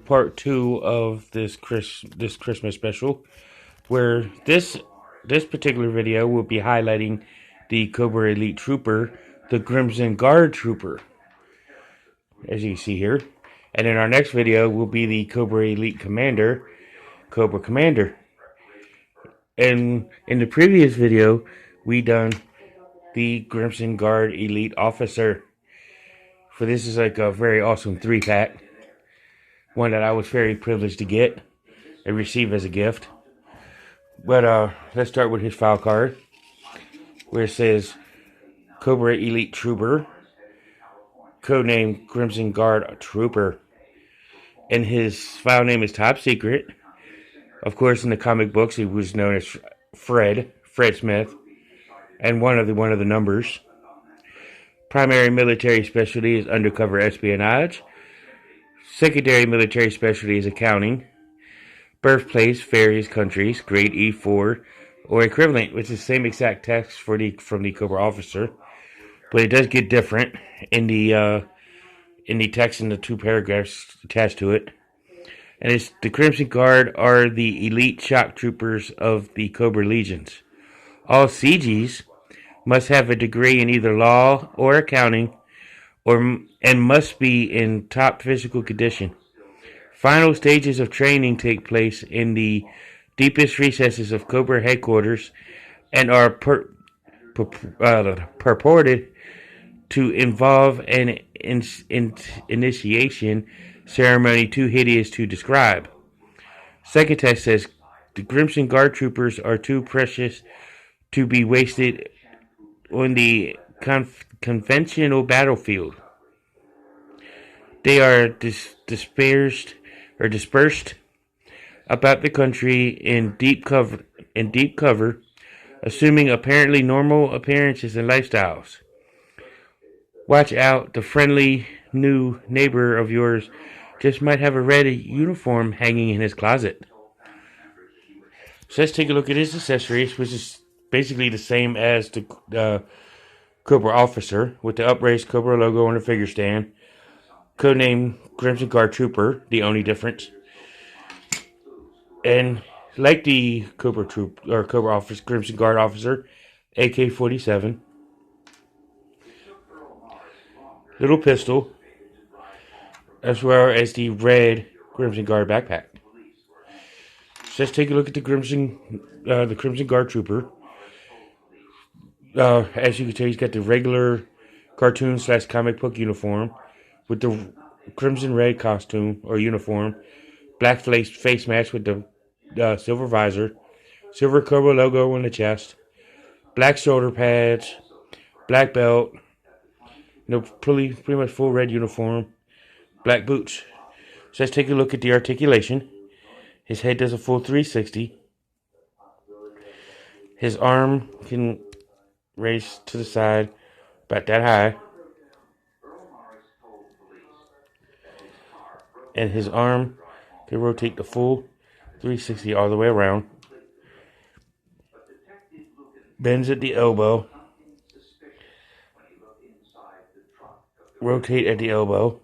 Part two of this Christmas special, where this particular video will be highlighting the Cobra Elite Trooper, the Crimson Guard Trooper, as you see here, and in our next video will be the Cobra Elite Commander, Cobra Commander. And in the previous video, we done the Crimson Guard Elite Officer. For this is like a very awesome 3-pack, one that I was very privileged to get and receive as a gift. But let's start with his file card, where it says Cobra Elite Trooper, codename Crimson Guard Trooper. And his file name is Top Secret. Of course, in the comic books, he was known as Fred Smith, and one of the numbers. Primary military specialty is undercover espionage. Secondary military specialty is accounting. Birthplace, various countries, grade E4 or equivalent, which is the same exact text from the Cobra officer, but it does get different in the text in the two paragraphs attached to it. And it's the Crimson Guard are the elite shock troopers of the Cobra Legions. All CGs must have a degree in either law or accounting, and must be in top physical condition. Final stages of training take place in the deepest recesses of Cobra headquarters and are purported to involve an initiation ceremony too hideous to describe. Second text says, the Crimson Guard troopers are too precious to be wasted on the conventional battlefield. They are dispersed about the country in deep cover, assuming apparently normal appearances and lifestyles. Watch out, the friendly new neighbor of yours just might have a red uniform hanging in his closet. So let's take a look at his accessories, which is basically the same as the Cobra officer, with the upraised Cobra logo on the figure stand. Codename Crimson Guard Trooper, the only difference. And like the Cobra officer, Crimson Guard officer, AK-47, little pistol, as well as the red Crimson Guard backpack. So let's take a look at the Crimson Guard Trooper. As you can tell, he's got the regular cartoon / comic book uniform with the crimson red costume or uniform, black face mask with the silver visor, silver Cobra logo on the chest, black shoulder pads, black belt, pretty much full red uniform, black boots. So let's take a look at the articulation. His head does a full 360. His arm can raise to the side about that high. And his arm can rotate the full 360 all the way around. Bends at the elbow. Rotate at the elbow.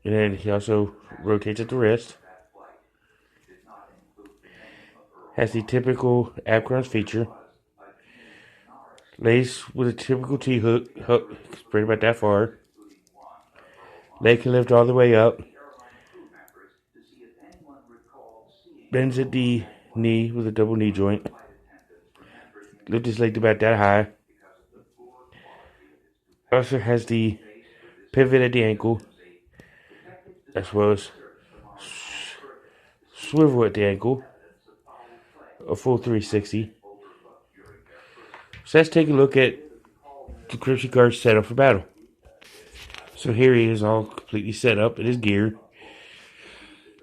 And then he also rotates at the wrist. Has the typical Abcrunch feature. Lace with a typical T-hook, spread about that far. Leg can lift all the way up. Bends at the knee with a double knee joint. Lift his leg about that high. Also has the pivot at the ankle, as well as swivel at the ankle, a full 360. So let's take a look at the Crimson Guard setup for battle. So here he is, all completely set up in his gear.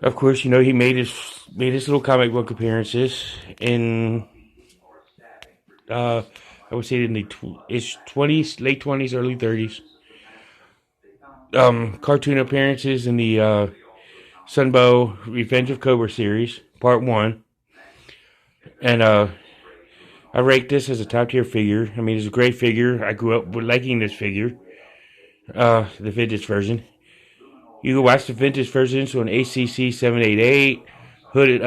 Of course, he made his little comic book appearances in I would say in the late 20s, early 30s. Cartoon appearances in the Sunbow Revenge of Cobra series, Part 1. And I I rate this as a top tier figure. I mean, it's a great figure. I grew up with liking this figure. The vintage version. You can watch the vintage versions on ACC 788, Hooded,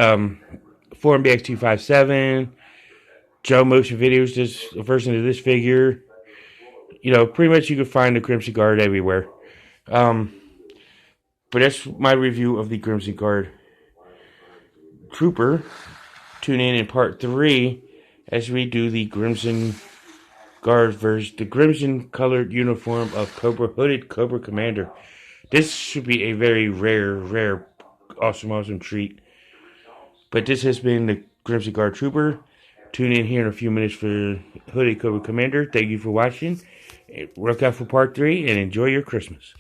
Forum BX 257, Joe Motion Videos, this a version of this figure. You know, pretty much you can find the Crimson Guard everywhere. Um, but that's my review of the Crimson Guard Trooper. Tune in part 3 as we do the Crimson Guard version, the crimson colored uniform of Hooded Cobra Commander. This should be a very rare, awesome treat. But this has been the Crimson Guard Trooper. Tune in here in a few minutes for Hooded Cobra Commander. Thank you for watching. Look out for part 3 and enjoy your Christmas.